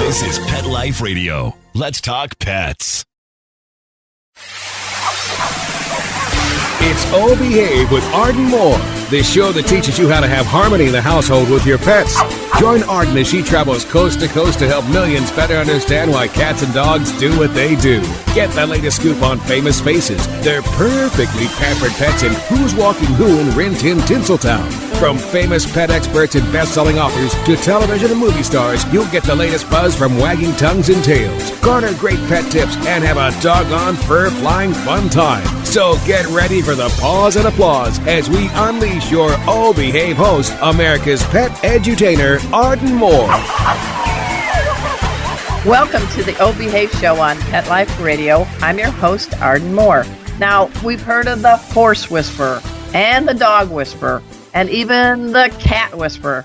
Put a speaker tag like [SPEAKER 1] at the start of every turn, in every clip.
[SPEAKER 1] This is Pet Life Radio. Let's talk pets.
[SPEAKER 2] It's Oh Behave with Arden Moore, the show that teaches you how to have harmony in the household with your pets. Join Arden as she travels coast to coast to help millions better understand why cats and dogs do what they do. Get the latest scoop on famous faces, their perfectly pampered pets, and who's walking who in Rin Tin Tinseltown. From famous pet experts and best-selling authors to television and movie stars, you'll get the latest buzz from wagging tongues and tails. Garner great pet tips and have a doggone fur-flying fun time. So get ready for the pause and applause as we unleash your Oh Behave host, America's pet edutainer, Arden Moore.
[SPEAKER 3] Welcome to the Oh Behave show on Pet Life Radio. I'm your host, Arden Moore. Now, we've heard of the horse whisperer and the dog whisperer and even the cat whisperer.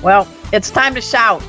[SPEAKER 3] Well, it's time to shout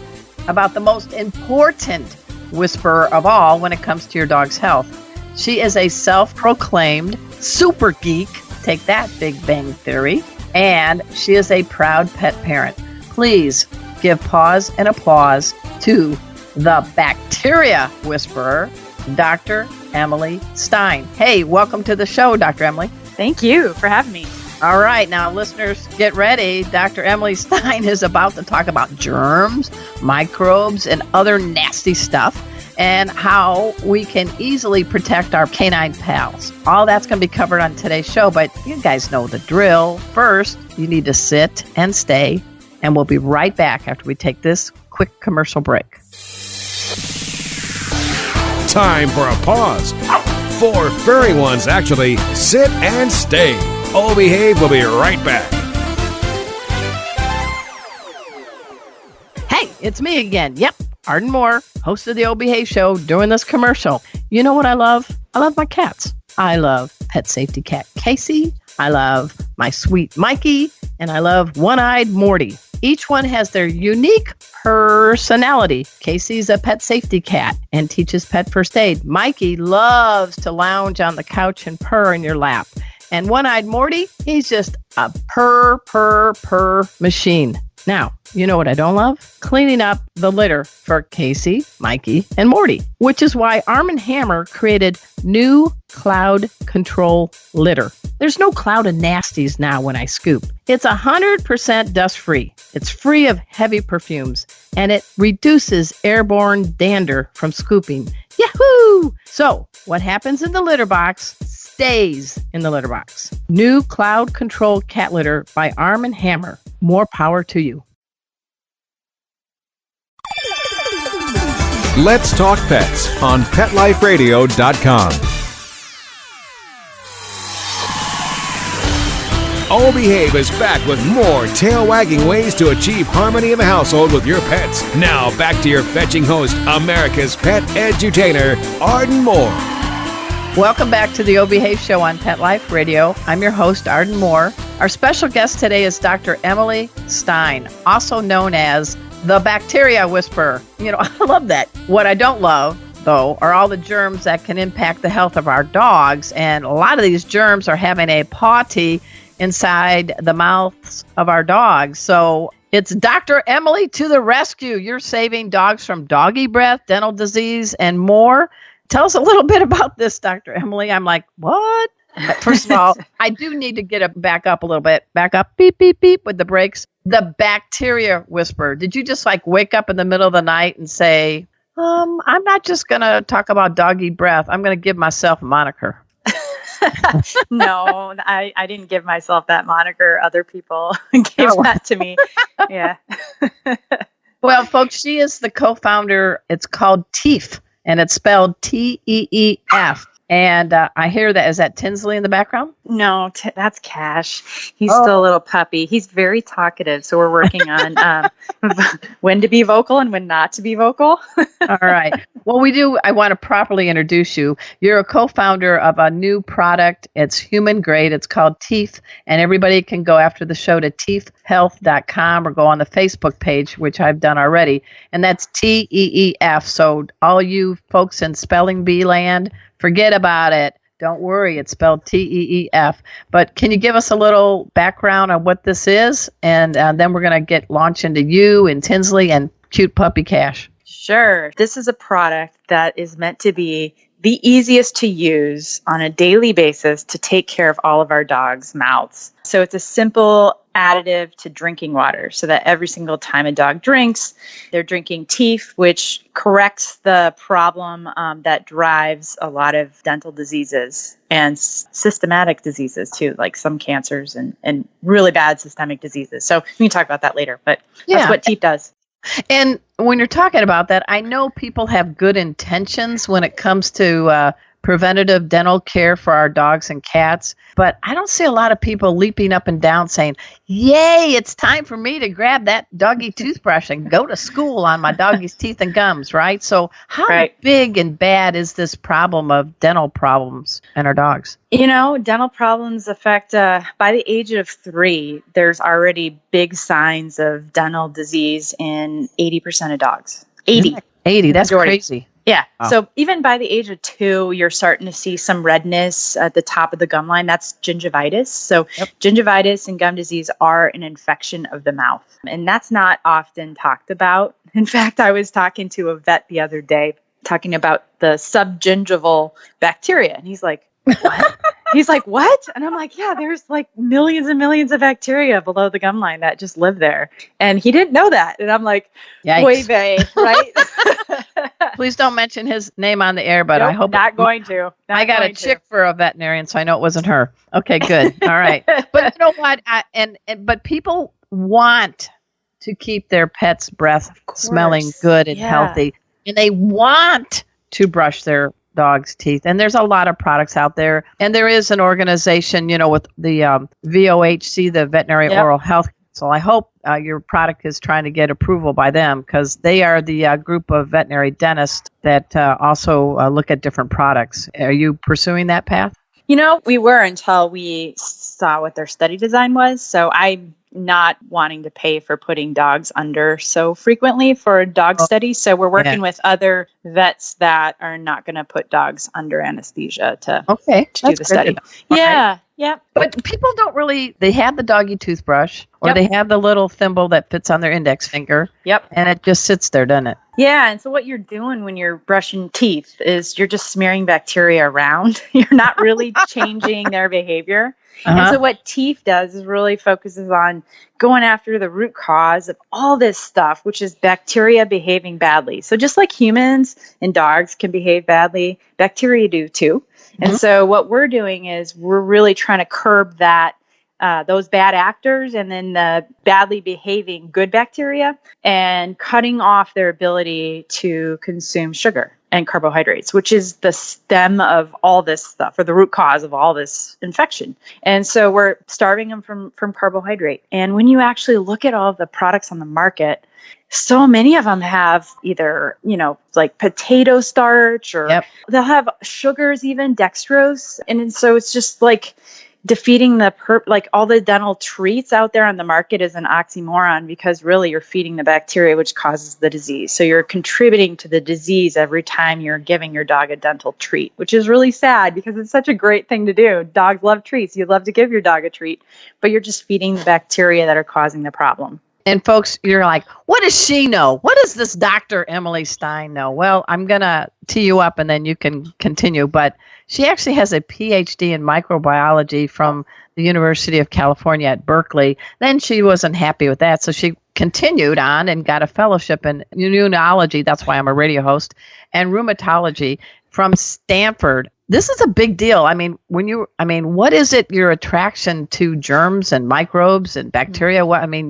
[SPEAKER 3] about the most important whisperer of all when it comes to your dog's health. She is a self-proclaimed super geek. Take that, Big Bang Theory. And she is a proud pet parent. Please give pause and applause to the bacteria whisperer, Dr. Emily Stein. Hey, welcome to the show, Dr. Emily.
[SPEAKER 4] Thank you for having me.
[SPEAKER 3] All right, now listeners, get ready. Dr. Emily Stein is about to talk about germs, microbes, and other nasty stuff, and how we can easily protect our canine pals. All that's going to be covered on today's show, but you guys know the drill. First, you need to sit and stay, and we'll be right back after we take this quick commercial break.
[SPEAKER 2] Time for a pause. 4 furry ones, actually. Sit and stay. Oh Behave will be right back.
[SPEAKER 3] Hey, it's me again. Yep, Arden Moore, host of the Oh Behave show, doing this commercial. You know what I love? I love my cats. I love pet safety cat Casey. I love my sweet Mikey. And I love one-eyed Morty. Each one has their unique personality. Casey's a pet safety cat and teaches pet first aid. Mikey loves to lounge on the couch and purr in your lap. And one-eyed Morty, he's just a purr machine. Now, you know what I don't love? Cleaning up the litter for Casey, Mikey, and Morty, which is why Arm & Hammer created new cloud control litter. There's no cloud of nasties now when I scoop. It's 100% dust-free. It's free of heavy perfumes, and it reduces airborne dander from scooping. Yahoo! So, what happens in the litter box stays in the litter box. New cloud control cat litter by Arm & Hammer. More power to you.
[SPEAKER 2] Let's Talk Pets on PetLifeRadio.com. Oh Behave is back with more tail-wagging ways to achieve harmony in the household with your pets. Now, back to your fetching host, America's pet edutainer, Arden Moore.
[SPEAKER 3] Welcome back to the Oh Behave show on Pet Life Radio. I'm your host, Arden Moore. Our special guest today is Dr. Emily Stein, also known as the Bacteria Whisperer. You know, I love that. What I don't love, though, are all the germs that can impact the health of our dogs. And a lot of these germs are having a paw-ty inside the mouths of our dogs. So it's Dr. Emily to the rescue. You're saving dogs from doggy breath, dental disease, and more. Tell us a little bit about this, Dr. Emily. I'm like, what? First of all, I do need to get back up a little bit. Back up, beep, beep, beep, with the brakes. The Bacteria Whisperer. Did you just like wake up in the middle of the night and say, I'm not just going to talk about doggy breath. I'm going to give myself a moniker.
[SPEAKER 4] No, I didn't give myself that moniker. Other people gave that to me. Yeah.
[SPEAKER 3] Well, folks, she is the co-founder. It's called TEEF. And it's spelled TEEF. And I hear that. Is that Tinsley in the background?
[SPEAKER 4] No, that's Cash. He's still a little puppy. He's very talkative. So we're working on when to be vocal and when not to be vocal.
[SPEAKER 3] All right. Well, I want to properly introduce you. You're a co-founder of a new product. It's human grade. It's called TEEF. And everybody can go after the show to teefhealth.com or go on the Facebook page, which I've done already. And that's TEEF. So all you folks in spelling bee land, forget about it. Don't worry. It's spelled TEEF. But can you give us a little background on what this is? And then we're going to launch into you and Tinsley and cute puppy Cash.
[SPEAKER 4] Sure. This is a product that is meant to be the easiest to use on a daily basis to take care of all of our dogs' mouths. So it's a simple additive to drinking water so that every single time a dog drinks, they're drinking TEEF, which corrects the problem that drives a lot of dental diseases and systematic diseases too, like some cancers and really bad systemic diseases. So we can talk about that later, but that's what TEEF does.
[SPEAKER 3] And when you're talking about that, I know people have good intentions when it comes to preventative dental care for our dogs and cats, but I don't see a lot of people leaping up and down saying, yay, it's time for me to grab that doggy toothbrush and go to school on my doggy's teeth and gums, right? So how big and bad is this problem of dental problems in our dogs?
[SPEAKER 4] You know, dental problems affect, by the age of 3, there's already big signs of dental disease in 80% of dogs.
[SPEAKER 3] 80, that's
[SPEAKER 4] majority.
[SPEAKER 3] Crazy.
[SPEAKER 4] Yeah. Wow. So even by the age of 2, you're starting to see some redness at the top of the gum line. That's gingivitis. So gingivitis and gum disease are an infection of the mouth. And that's not often talked about. In fact, I was talking to a vet the other day talking about the subgingival bacteria. And he's like, what? He's like, what? And I'm like, yeah, there's like millions and millions of bacteria below the gum line that just live there. And he didn't know that. And I'm like, boy, vey, right?
[SPEAKER 3] Please don't mention his name on the air, but I hope
[SPEAKER 4] not going to.
[SPEAKER 3] I got a chick for a veterinarian, so I know it wasn't her. Okay, good. All right. But you know what? But people want to keep their pet's breath smelling good and healthy. And they want to brush their dog's teeth. And there's a lot of products out there. And there is an organization, you know, with the VOHC, the Veterinary Oral Health Council. I hope your product is trying to get approval by them because they are the group of veterinary dentists that also look at different products. Are you pursuing that path?
[SPEAKER 4] You know, we were until we saw what their study design was. So I'm not wanting to pay for putting dogs under so frequently for dog studies. So we're working with other vets that are not going to put dogs under anesthesia to do the study. Yeah.
[SPEAKER 3] But people don't really, they have the doggy toothbrush or they have the little thimble that fits on their index finger. And it just sits there, doesn't it?
[SPEAKER 4] Yeah. And so what you're doing when you're brushing teeth is you're just smearing bacteria around. You're not really changing their behavior. And so what TEEF does is really focuses on going after the root cause of all this stuff, which is bacteria behaving badly. So just like humans and dogs can behave badly, bacteria do too. And so what we're doing is we're really trying to curb that, those bad actors and then the badly behaving good bacteria and cutting off their ability to consume sugar and carbohydrates, which is the stem of all this stuff or the root cause of all this infection. And so we're starving them from carbohydrate. And when you actually look at all of the products on the market, so many of them have either, you know, like potato starch or they'll have sugars, even dextrose. And so it's just like defeating like all the dental treats out there on the market is an oxymoron because really you're feeding the bacteria which causes the disease. So you're contributing to the disease every time you're giving your dog a dental treat, which is really sad because it's such a great thing to do. Dogs love treats. You'd love to give your dog a treat, but you're just feeding the bacteria that are causing the problem.
[SPEAKER 3] And folks, you're like, what does she know? What does this Dr. Emily Stein know? Well, I'm going to tee you up and then you can continue. But she actually has a PhD in microbiology from the University of California at Berkeley. Then she wasn't happy with that. So she continued on and got a fellowship in immunology. That's why I'm a radio host, and rheumatology from Stanford. This is a big deal. I mean, what is it, your attraction to germs and microbes and bacteria?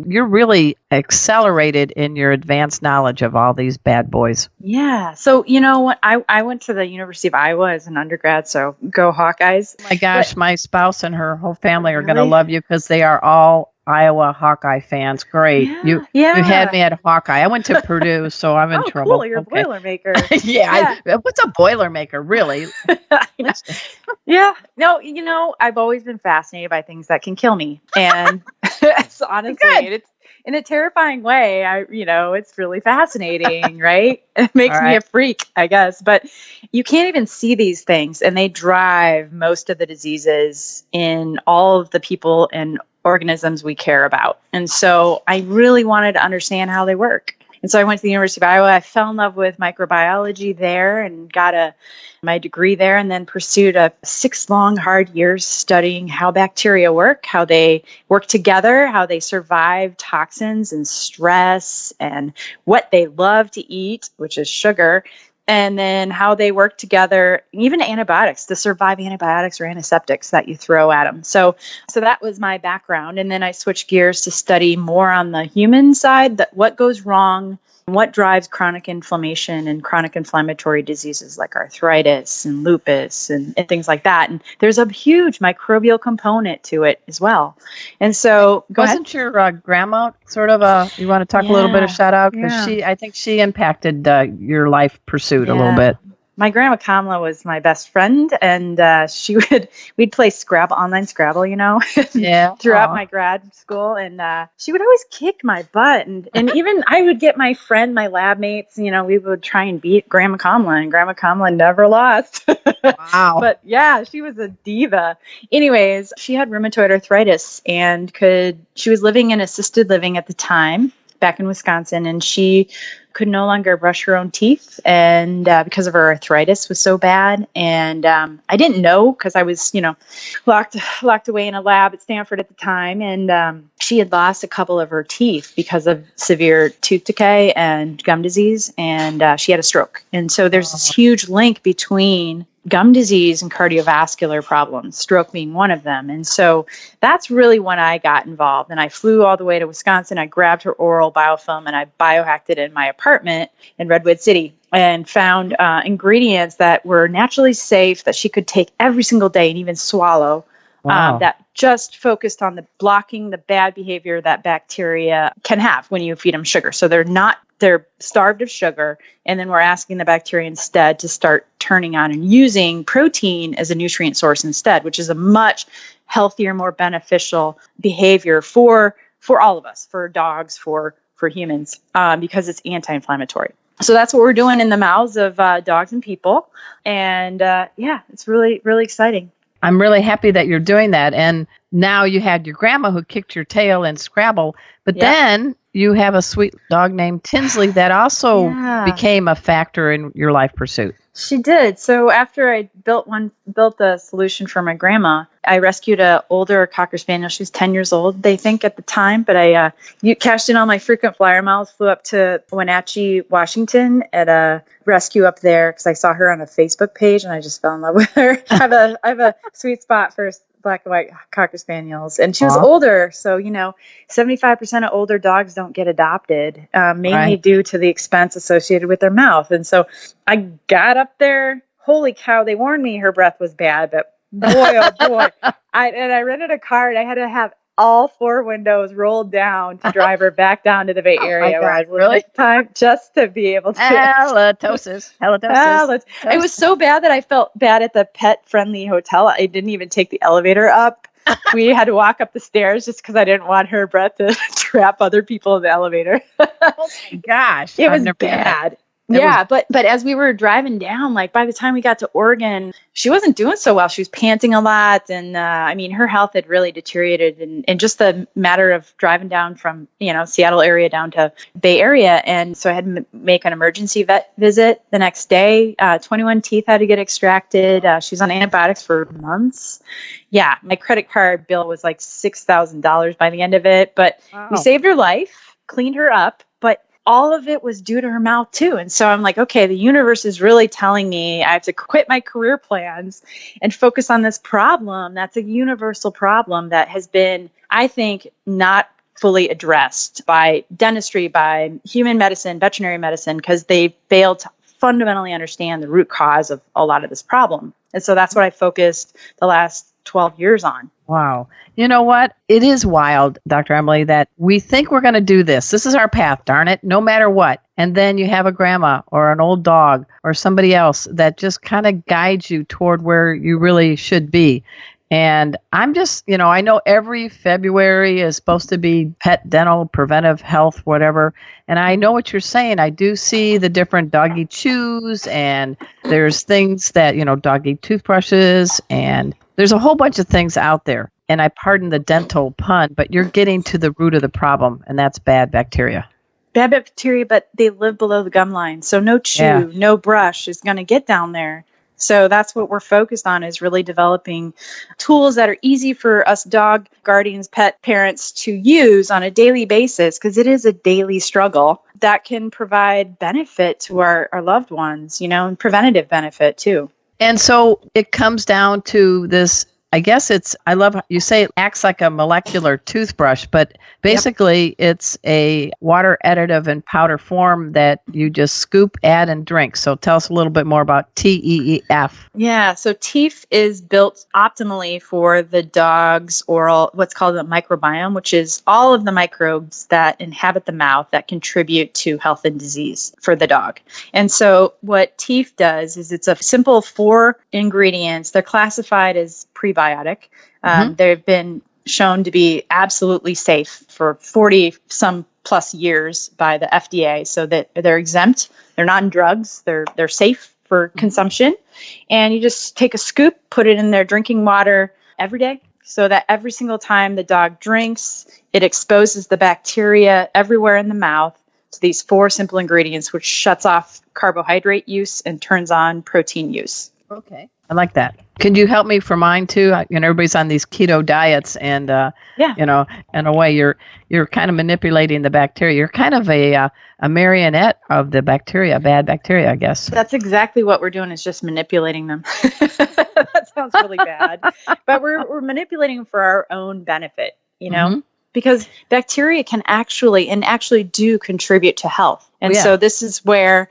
[SPEAKER 3] You're really accelerated in your advanced knowledge of all these bad boys.
[SPEAKER 4] Yeah. So, you know what? I went to the University of Iowa as an undergrad, so go Hawkeyes.
[SPEAKER 3] Oh my gosh, my spouse and her whole family are going to love you because they are all Iowa Hawkeye fans. Great. You had me at Hawkeye. I went to Purdue, so I'm in trouble.
[SPEAKER 4] Cool. You're a Boilermaker.
[SPEAKER 3] What's a Boilermaker, really?
[SPEAKER 4] No, you know, I've always been fascinated by things that can kill me. And it's honestly, it's in a terrifying way. It's really fascinating, right? It makes me a freak, I guess. But you can't even see these things, and they drive most of the diseases in all of the people and organisms we care about. And so I really wanted to understand how they work. And so I went to the University of Iowa. I fell in love with microbiology there and got my degree there, and then pursued 6 long, hard years studying how bacteria work, how they work together, how they survive toxins and stress, and what they love to eat, which is sugar, and then how they work together, even antibiotics, to survive antibiotics or antiseptics that you throw at them. So that was my background. And then I switched gears to study more on the human side, that what goes wrong, what drives chronic inflammation and chronic inflammatory diseases like arthritis and lupus and things like that. And there's a huge microbial component to it as well. And so,
[SPEAKER 3] wasn't your grandma sort of you want to talk a little bit of shout out? Because I think she impacted your life pursuit a little bit.
[SPEAKER 4] My grandma Kamala was my best friend, and we'd play Scrabble, online Scrabble, throughout my grad school, and she would always kick my butt, and even I would get my lab mates, we would try and beat Grandma Kamala, and Grandma Kamala never lost.
[SPEAKER 3] Wow.
[SPEAKER 4] But yeah, she was a diva. Anyways, she had rheumatoid arthritis, and she was living in assisted living at the time back in Wisconsin, and she could no longer brush her own teeth, and because of her arthritis was so bad. And I didn't know, because I was, locked away in a lab at Stanford at the time. And she had lost a couple of her teeth because of severe tooth decay and gum disease, and she had a stroke. And so there's this huge link between gum disease and cardiovascular problems, stroke being one of them. And so that's really when I got involved. And I flew all the way to Wisconsin. I grabbed her oral biofilm and I biohacked it in my apartment in Redwood City, and found ingredients that were naturally safe that she could take every single day and even swallow.
[SPEAKER 3] Wow.
[SPEAKER 4] That just focused on blocking the bad behavior that bacteria can have when you feed them sugar. So they're starved of sugar, and then we're asking the bacteria instead to start turning on and using protein as a nutrient source instead, which is a much healthier, more beneficial behavior for all of us, for dogs, for humans, because it's anti-inflammatory. So that's what we're doing in the mouths of dogs and people. And it's really, really exciting.
[SPEAKER 3] I'm really happy that you're doing that. And now you had your grandma who kicked your tail in Scrabble, but then you have a sweet dog named Tinsley that also became a factor in your life pursuit.
[SPEAKER 4] She did. So after I built the solution for my grandma, I rescued an older Cocker Spaniel. She was 10 years old, they think, at the time. But I cashed in all my frequent flyer miles, flew up to Wenatchee, Washington at a rescue up there because I saw her on a Facebook page and I just fell in love with her. I have a sweet spot for black and white Cocker Spaniels. And she was older. So, 75% of older dogs don't get adopted, mainly due to the expense associated with their mouth. And so I got up there. Holy cow, they warned me her breath was bad, but boy, oh boy. I rented a car, and I had to have all 4 windows rolled down to drive her back down to the Bay Area where I was living at the time, just to be able to.
[SPEAKER 3] Halitosis.
[SPEAKER 4] It was so bad that I felt bad at the pet-friendly hotel. I didn't even take the elevator up. We had to walk up the stairs just because I didn't want her breath to trap other people in the elevator.
[SPEAKER 3] Oh my gosh.
[SPEAKER 4] It was bad. But as we were driving down, like by the time we got to Oregon, she wasn't doing so well. She was panting a lot. And her health had really deteriorated in just the matter of driving down from, Seattle area down to Bay Area. And so I had to make an emergency vet visit the next day. 21 teeth had to get extracted. She was on antibiotics for months. Yeah, my credit card bill was like $6,000 by the end of it. But we saved her life, cleaned her up. But all of it was due to her mouth too. And so I'm like, okay, the universe is really telling me I have to quit my career plans and focus on this problem. That's a universal problem that has been, I think, not fully addressed by dentistry, by human medicine, veterinary medicine, because they failed to fundamentally understand the root cause of a lot of this problem. And so that's what I focused the last 12 years on.
[SPEAKER 3] Wow. You know what? It is wild, Dr. Emily, that we think we're going to do this. This is our path, darn it, no matter what. And then you have a grandma or an old dog or somebody else that just kind of guides you toward where you really should be. And I'm just, I know every February is supposed to be pet dental, preventive health, whatever. And I know what you're saying. I do see the different doggy chews, and there's things that, doggy toothbrushes, and there's a whole bunch of things out there. And I pardon the dental pun, but you're getting to the root of the problem, and that's bad bacteria.
[SPEAKER 4] bad bacteria, but they live below the gum line. So no chew, no brush is going to get down there. So that's what we're focused on, is really developing tools that are easy for us dog guardians, pet parents to use on a daily basis, because it is a daily struggle that can provide benefit to our loved ones, and preventative benefit too.
[SPEAKER 3] And so it comes down to this, I guess I love how you say it acts like a molecular toothbrush, but basically it's a water additive in powder form that you just scoop, add, and drink. So tell us a little bit more about TEEF.
[SPEAKER 4] Yeah, so TEEF is built optimally for the dog's oral, what's called a microbiome, which is all of the microbes that inhabit the mouth that contribute to health and disease for the dog. And so what TEEF does is it's a simple 4 ingredients. They're classified as prebiotic. They've been shown to be absolutely safe for 40 some plus years by the FDA, so that they're exempt. They're not in drugs. They're safe for consumption. And you just take a scoop, put it in their drinking water every day, so that every single time the dog drinks, it exposes the bacteria everywhere in the mouth to these 4 simple ingredients, which shuts off carbohydrate use and turns on protein use.
[SPEAKER 3] Okay. I like that. Could you help me for mine too? Everybody's on these keto diets, and in a way, you're kind of manipulating the bacteria. You're kind of a marionette of the bacteria, bad bacteria, I guess.
[SPEAKER 4] That's exactly what we're doing, is just manipulating them. That sounds really bad, but we're manipulating them for our own benefit, because bacteria can actually do contribute to health, and so this is where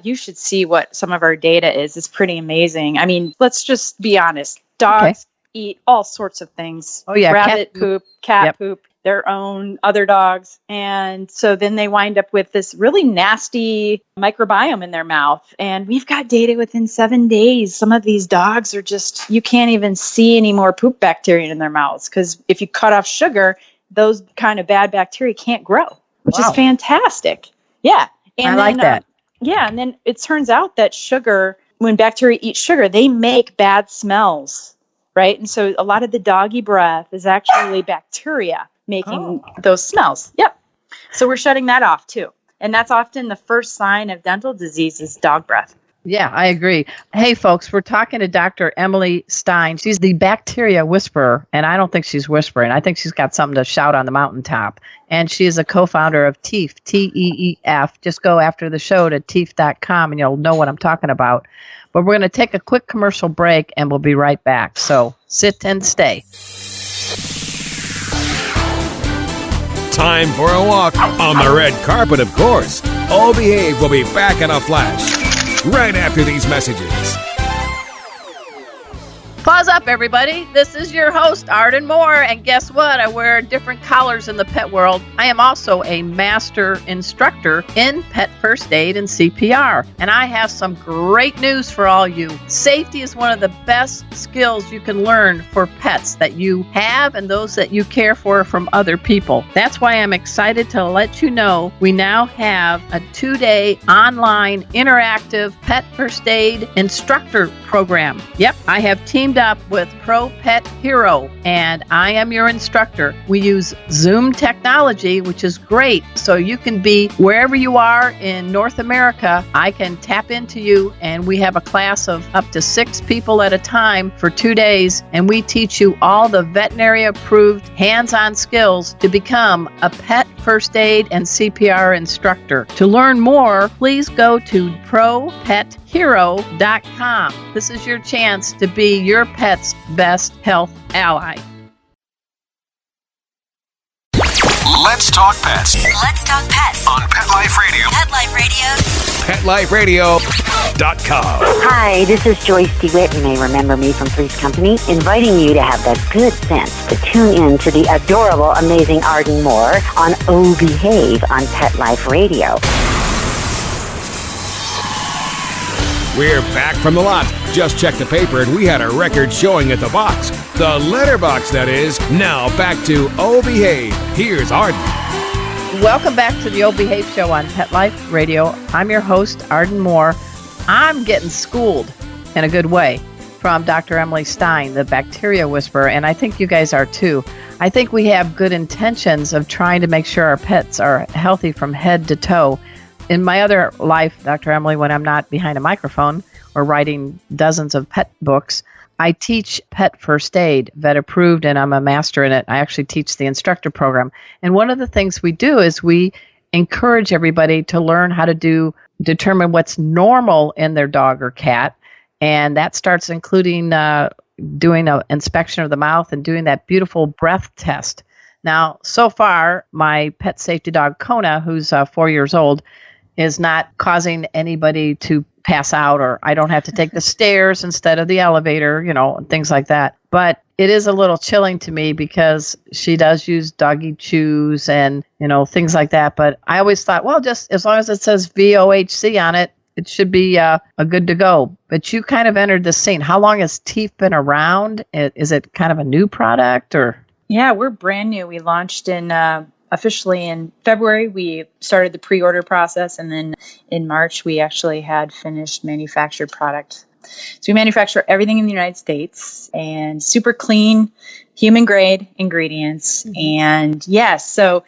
[SPEAKER 4] you should see what some of our data is. It's pretty amazing. I mean, let's just be honest. Dogs eat all sorts of things. Oh, yeah. Rabbit poop, cat poop, their own other dogs. And so then they wind up with this really nasty microbiome in their mouth. And we've got data within 7 days. Some of these dogs are just, you can't even see any more poop bacteria in their mouths, because if you cut off sugar, those kind of bad bacteria can't grow, which is fantastic. Yeah. And
[SPEAKER 3] I like that.
[SPEAKER 4] Yeah, and then it turns out that sugar, when bacteria eat sugar, they make bad smells, right? And so a lot of the doggy breath is actually bacteria making those smells. Yep. So we're shutting that off too. And that's often the first sign of dental disease is dog breath.
[SPEAKER 3] Yeah, I agree. Hey, folks, we're talking to Dr. Emily Stein. She's the bacteria whisperer, and I don't think she's whispering. I think she's got something to shout on the mountaintop. And she is a co-founder of TEEF, TEEF. Just go after the show to TEEF.com, and you'll know what I'm talking about. But we're going to take a quick commercial break, and we'll be right back. So sit and stay.
[SPEAKER 2] Time for a walk on the red carpet, of course. All Behave will be back in a flash, right after these messages.
[SPEAKER 3] Paws up, everybody. This is your host, Arden Moore, and guess what? I wear different collars in the pet world. I am also a master instructor in pet first aid and CPR, and I have some great news for all you. Safety is one of the best skills you can learn for pets that you have and those that you care for from other people. That's why I'm excited to let you know we now have a 2-day online interactive pet first aid instructor program. Yep, I have teamed up with Pro Pet Hero, and I am your instructor. We use Zoom technology, which is great, so you can be wherever you are in North America. I can tap into you, and we have a class of up to 6 people at a time for 2 days, and we teach you all the veterinary-approved hands-on skills to become a pet first aid and CPR instructor. To learn more, please go to propethero.com. This is your chance to be your pet's best health ally.
[SPEAKER 1] Let's talk pets.
[SPEAKER 5] Let's talk pets
[SPEAKER 1] On Pet Life Radio.
[SPEAKER 5] Pet Life Radio.
[SPEAKER 2] PetLifeRadio.com.
[SPEAKER 6] Hi, this is Joyce DeWitt. You may remember me from Three's Company, inviting you to have the good sense to tune in to the adorable, amazing Arden Moore on Oh Behave on Pet Life Radio.
[SPEAKER 2] We're back from the lot. Just checked the paper and we had a record showing at the box. The letterbox, that is. Now back to Oh Behave. Here's Arden.
[SPEAKER 3] Welcome back to the Oh Behave Show on Pet Life Radio. I'm your host, Arden Moore. I'm getting schooled in a good way from Dr. Emily Stein, the bacteria whisperer, and I think you guys are too. I think we have good intentions of trying to make sure our pets are healthy from head to toe. In my other life, Dr. Emily, when I'm not behind a microphone or writing dozens of pet books, I teach pet first aid, vet approved, and I'm a master in it. I actually teach the instructor program. And one of the things we do is we encourage everybody to learn how to determine what's normal in their dog or cat. And that starts including doing an inspection of the mouth and doing that beautiful breath test. Now, so far, my pet safety dog, Kona, who's 4 years old, is not causing anybody to pass out, or I don't have to take the stairs instead of the elevator, and things like that. But it is a little chilling to me because she does use doggy chews and, things like that. But I always thought, well, just as long as it says VOHC on it, it should be a good to go. But you kind of entered the scene. How long has TEEF been around? Is it kind of a new product or?
[SPEAKER 4] Yeah, we're brand new. We launched officially in February. We started the pre-order process, and then in March we actually had finished manufactured product. So we manufacture everything in the United States and super clean, human grade ingredients. Mm-hmm. And yes, so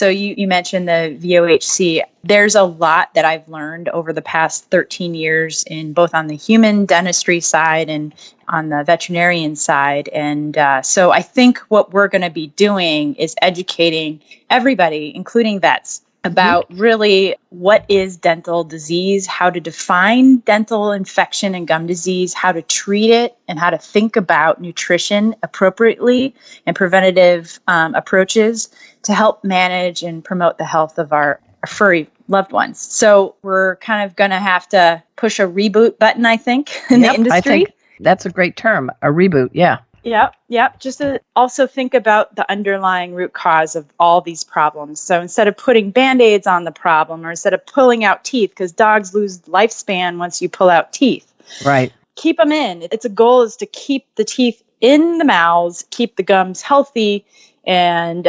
[SPEAKER 4] you mentioned the VOHC. There's a lot that I've learned over the past 13 years in both on the human dentistry side and on the veterinarian side. And so I think what we're going to be doing is educating everybody, including vets, about really what is dental disease, how to define dental infection and gum disease, how to treat it, and how to think about nutrition appropriately and preventative approaches to help manage and promote the health of our furry loved ones. So we're kind of going to have to push a reboot button, I think, in the industry.
[SPEAKER 3] I think that's a great term, a reboot, yeah.
[SPEAKER 4] Yep. Just to also think about the underlying root cause of all these problems. So instead of putting Band-Aids on the problem, or instead of pulling out teeth, because dogs lose lifespan once you pull out teeth.
[SPEAKER 3] Right.
[SPEAKER 4] Keep them in. Its goal is to keep the teeth in the mouths, keep the gums healthy, and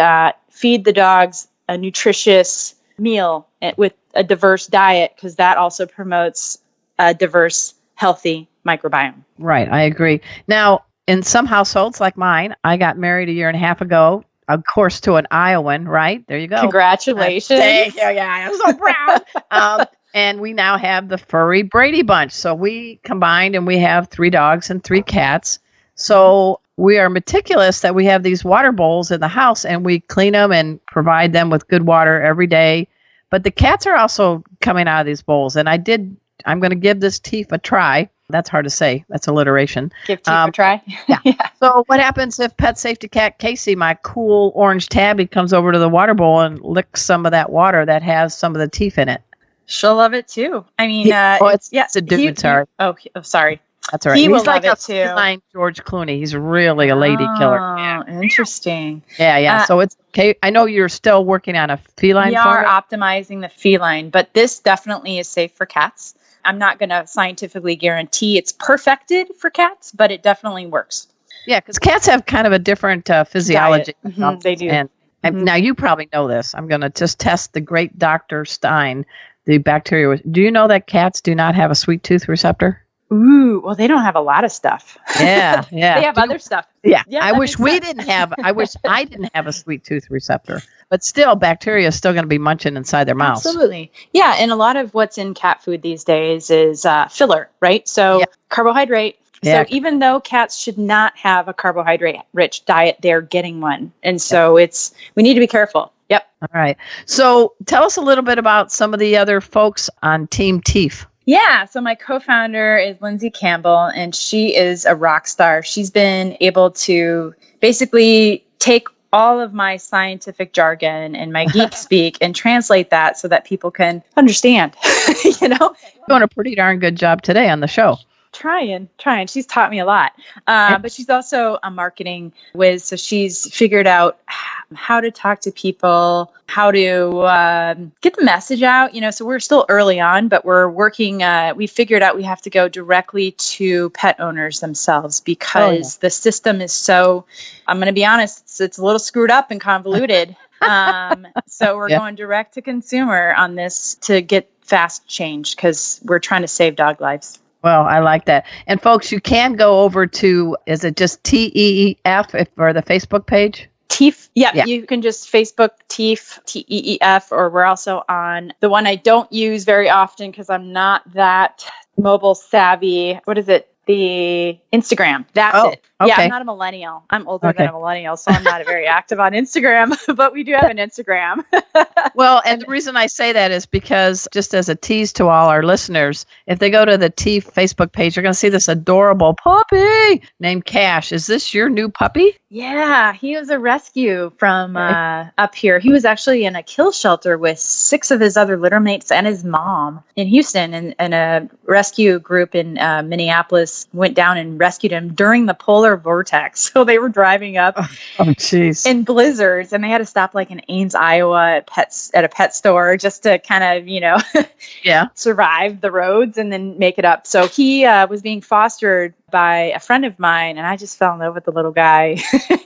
[SPEAKER 4] feed the dogs a nutritious meal with a diverse diet, because that also promotes a diverse, healthy microbiome.
[SPEAKER 3] Right. I agree. Now, in some households like mine, I got married 1.5 years ago, of course, to an Iowan, right? There you go.
[SPEAKER 4] Congratulations.
[SPEAKER 3] Thank you. Yeah, I'm so proud. And we now have the furry Brady Bunch. So we combined and we have 3 dogs and 3 cats. So we are meticulous that we have these water bowls in the house and we clean them and provide them with good water every day. But the cats are also coming out of these bowls. And I'm going to give this TEEF a try. That's hard to say. That's alliteration.
[SPEAKER 4] Give TEEF a try.
[SPEAKER 3] Yeah. So what happens if pet safety cat Casey, my cool orange tabby, comes over to the water bowl and licks some of that water that has some of the TEEF in it?
[SPEAKER 4] She'll love it too. I mean,
[SPEAKER 3] it's a dude. Sorry.
[SPEAKER 4] Sorry.
[SPEAKER 3] That's all right.
[SPEAKER 4] He will
[SPEAKER 3] He's like
[SPEAKER 4] love
[SPEAKER 3] a
[SPEAKER 4] it too.
[SPEAKER 3] feline George Clooney. He's really a lady killer.
[SPEAKER 4] Oh, interesting.
[SPEAKER 3] Yeah. So it's okay. I know you're still working on a feline.
[SPEAKER 4] We are optimizing the feline, but this definitely is safe for cats. I'm not going to scientifically guarantee it's perfected for cats, but it definitely works.
[SPEAKER 3] Yeah, because cats have kind of a different physiology.
[SPEAKER 4] Mm-hmm, they do.
[SPEAKER 3] And now you probably know this. I'm going to just test the great Dr. Stein, the bacteria. Do you know that cats do not have a sweet tooth receptor?
[SPEAKER 4] Ooh, well, they don't have a lot of stuff.
[SPEAKER 3] Yeah.
[SPEAKER 4] They have other stuff.
[SPEAKER 3] Yeah. I wish I didn't have a sweet tooth receptor. But still, bacteria is still going to be munching inside their mouths.
[SPEAKER 4] Absolutely. Yeah, and a lot of what's in cat food these days is filler, right? So carbohydrate.
[SPEAKER 3] Yeah.
[SPEAKER 4] So even though cats should not have a carbohydrate-rich diet, they're getting one. And so we need to be careful. Yep.
[SPEAKER 3] All right. So tell us a little bit about some of the other folks on Team TEEF.
[SPEAKER 4] Yeah, so my co-founder is Lindsay Campbell, and she is a rock star. She's been able to basically take all of my scientific jargon and my geek speak and translate that so that people can understand,
[SPEAKER 3] You're doing a pretty darn good job today on the show.
[SPEAKER 4] Trying. She's taught me a lot. But she's also a marketing whiz. So she's figured out how to talk to people, how to get the message out. So we're still early on, but we're working. We figured out we have to go directly to pet owners themselves because the system is so, I'm going to be honest, it's a little screwed up and convoluted. So we're going direct to consumer on this to get fast change because we're trying to save dog lives.
[SPEAKER 3] Well, I like that. And folks, you can go over to, is it just TEEF for the Facebook page?
[SPEAKER 4] TEEF. Yeah, you can just Facebook TEEF, TEEF, or we're also on the one I don't use very often because I'm not that mobile savvy. What is it? The Instagram. That's it.
[SPEAKER 3] Okay.
[SPEAKER 4] Yeah, I'm not a millennial. I'm older than a millennial, so I'm not very active on Instagram, but we do have an Instagram.
[SPEAKER 3] Well, and the reason I say that is because, just as a tease to all our listeners, if they go to the TEEF Facebook page, you're going to see this adorable puppy named Cash. Is this your new puppy?
[SPEAKER 4] Yeah, he was a rescue from up here. He was actually in a kill shelter with 6 of his other litter mates and his mom in Houston, and a rescue group in Minneapolis went down and rescued him during the polar vortex. So they were driving up in blizzards, and they had to stop like in Ames, Iowa at a pet store just to kind of, survive the roads and then make it up. So he was being fostered by a friend of mine, and I just fell in love with the little guy.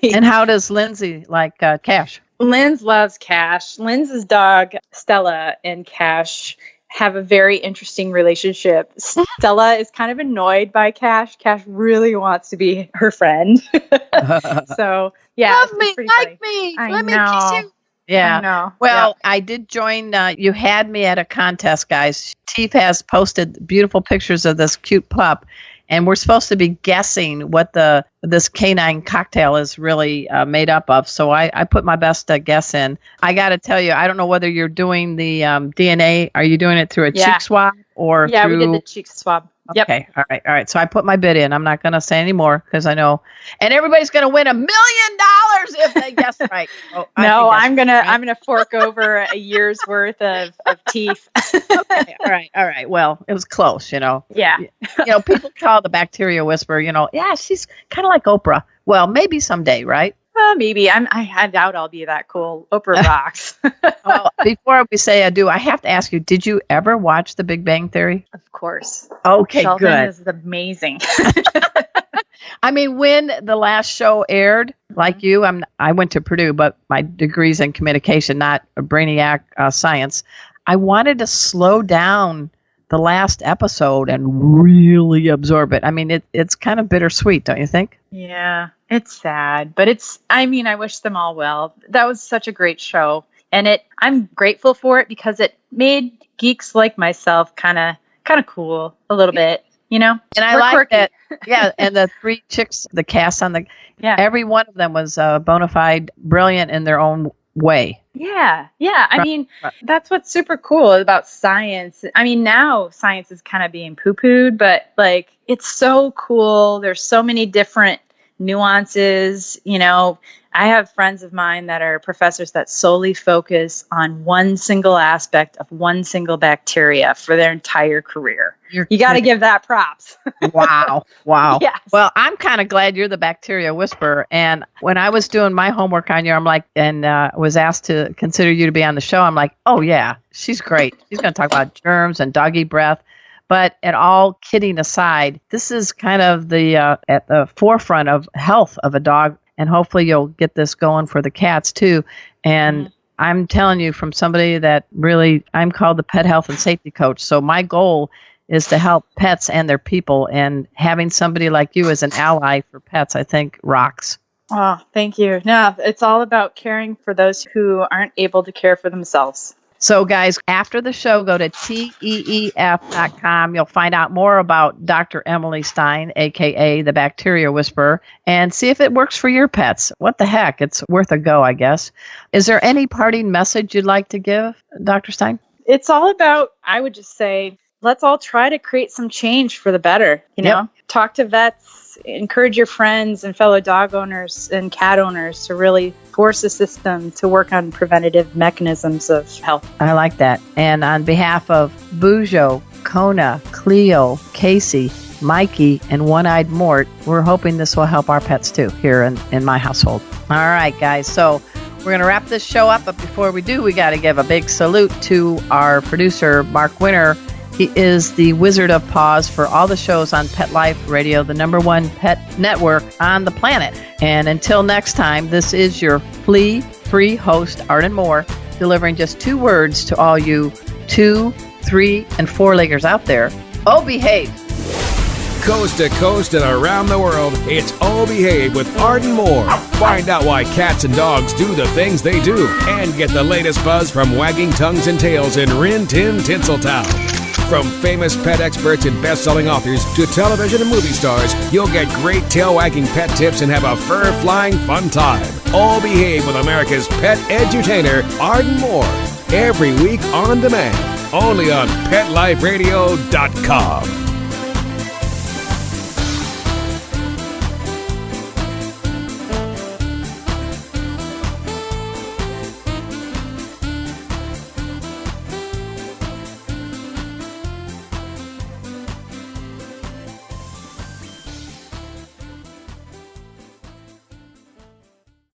[SPEAKER 3] And how does Lindsay like Cash?
[SPEAKER 4] Linz loves Cash. Linz's dog, Stella, and Cash have a very interesting relationship. Stella is kind of annoyed by Cash. Cash really wants to be her friend. So, yeah.
[SPEAKER 3] Love me, like me. Let me kiss you. Yeah.
[SPEAKER 4] I know.
[SPEAKER 3] Well, I did join. You had me at a contest, guys. TEEF has posted beautiful pictures of this cute pup. And we're supposed to be guessing what this canine cocktail is really made up of. So I put my best guess in. I got to tell you, I don't know whether you're doing the DNA. Are you doing it through a cheek swab or through?
[SPEAKER 4] Yeah, we did the cheek swab. Yep.
[SPEAKER 3] Okay. All right. So I put my bid in. I'm not going to say any more because I know. And everybody's going to win $1 million if they guess right. Oh,
[SPEAKER 4] I'm gonna fork over a year's worth of teeth.
[SPEAKER 3] Okay. All right. Well, it was close,
[SPEAKER 4] Yeah.
[SPEAKER 3] People call the bacteria whisperer, yeah, she's kind of like Oprah. Well, maybe someday, right?
[SPEAKER 4] Maybe. I doubt I'll be that cool. Oprah rocks.
[SPEAKER 3] Well, before we say adieu, I have to ask you, did you ever watch The Big Bang Theory?
[SPEAKER 4] Of course.
[SPEAKER 3] Okay,
[SPEAKER 4] Sheldon
[SPEAKER 3] good.
[SPEAKER 4] is amazing.
[SPEAKER 3] I mean, when the last show aired, like you, I went to Purdue, but my degree's in communication, not a brainiac science. I wanted to slow down the last episode and really absorb it. I mean, it's kind of bittersweet, don't you think?
[SPEAKER 4] Yeah, it's sad, but I wish them all well. That was such a great show. And I'm grateful for it because it made geeks like myself kind of cool a little bit, And
[SPEAKER 3] I like quirky. That. Yeah. And the 3 chicks, the cast on every one of them was bona fide brilliant in their own way.
[SPEAKER 4] Yeah. I mean, that's what's super cool about science. I mean, now science is kind of being poo-pooed, but it's so cool. There's so many different nuances. I have friends of mine that are professors that solely focus on one single aspect of one single bacteria for their entire career. You got to give that props.
[SPEAKER 3] Wow.
[SPEAKER 4] Yes.
[SPEAKER 3] Well, I'm kind of glad you're the bacteria whisperer. And when I was doing my homework on you, I'm like, and was asked to consider you to be on the show, I'm like, oh yeah, she's great. She's going to talk about germs and doggy breath. But at all kidding aside, this is kind of at the forefront of health of a dog. And hopefully you'll get this going for the cats too. And I'm telling you from somebody that really, I'm called the pet health and safety coach. So my goal is to help pets and their people. And having somebody like you as an ally for pets, I think rocks.
[SPEAKER 4] Oh, thank you. No, it's all about caring for those who aren't able to care for themselves.
[SPEAKER 3] So, guys, after the show, go to TEEF.com. You'll find out more about Dr. Emily Stein, a.k.a. the Bacteria Whisperer, and see if it works for your pets. What the heck? It's worth a go, I guess. Is there any parting message you'd like to give, Dr. Stein?
[SPEAKER 4] It's all about, I would just say, let's all try to create some change for the better. Talk to vets, encourage your friends and fellow dog owners and cat owners to really force the system to work on preventative mechanisms of health.
[SPEAKER 3] I like that. And on behalf of Bujo, Kona, Cleo, Casey, Mikey, and One-Eyed Mort, we're hoping this will help our pets too here in my household. All right, guys. So we're going to wrap this show up. But before we do, we got to give a big salute to our producer, Mark Winter. He is the Wizard of Paws for all the shows on Pet Life Radio, the #1 pet network on the planet. And until next time, this is your flea-free host, Arden Moore, delivering just 2 words to all you 2, 3, and 4-leggers out there. Oh, behave.
[SPEAKER 2] Coast to coast and around the world, it's Oh Behave with Arden Moore. Find out why cats and dogs do the things they do and get the latest buzz from wagging tongues and tails in Rin Tin Tinseltown. From famous pet experts and best-selling authors to television and movie stars, you'll get great tail-wagging pet tips and have a fur-flying fun time. All Behave with America's pet edutainer, Arden Moore. Every week on demand, only on PetLifeRadio.com.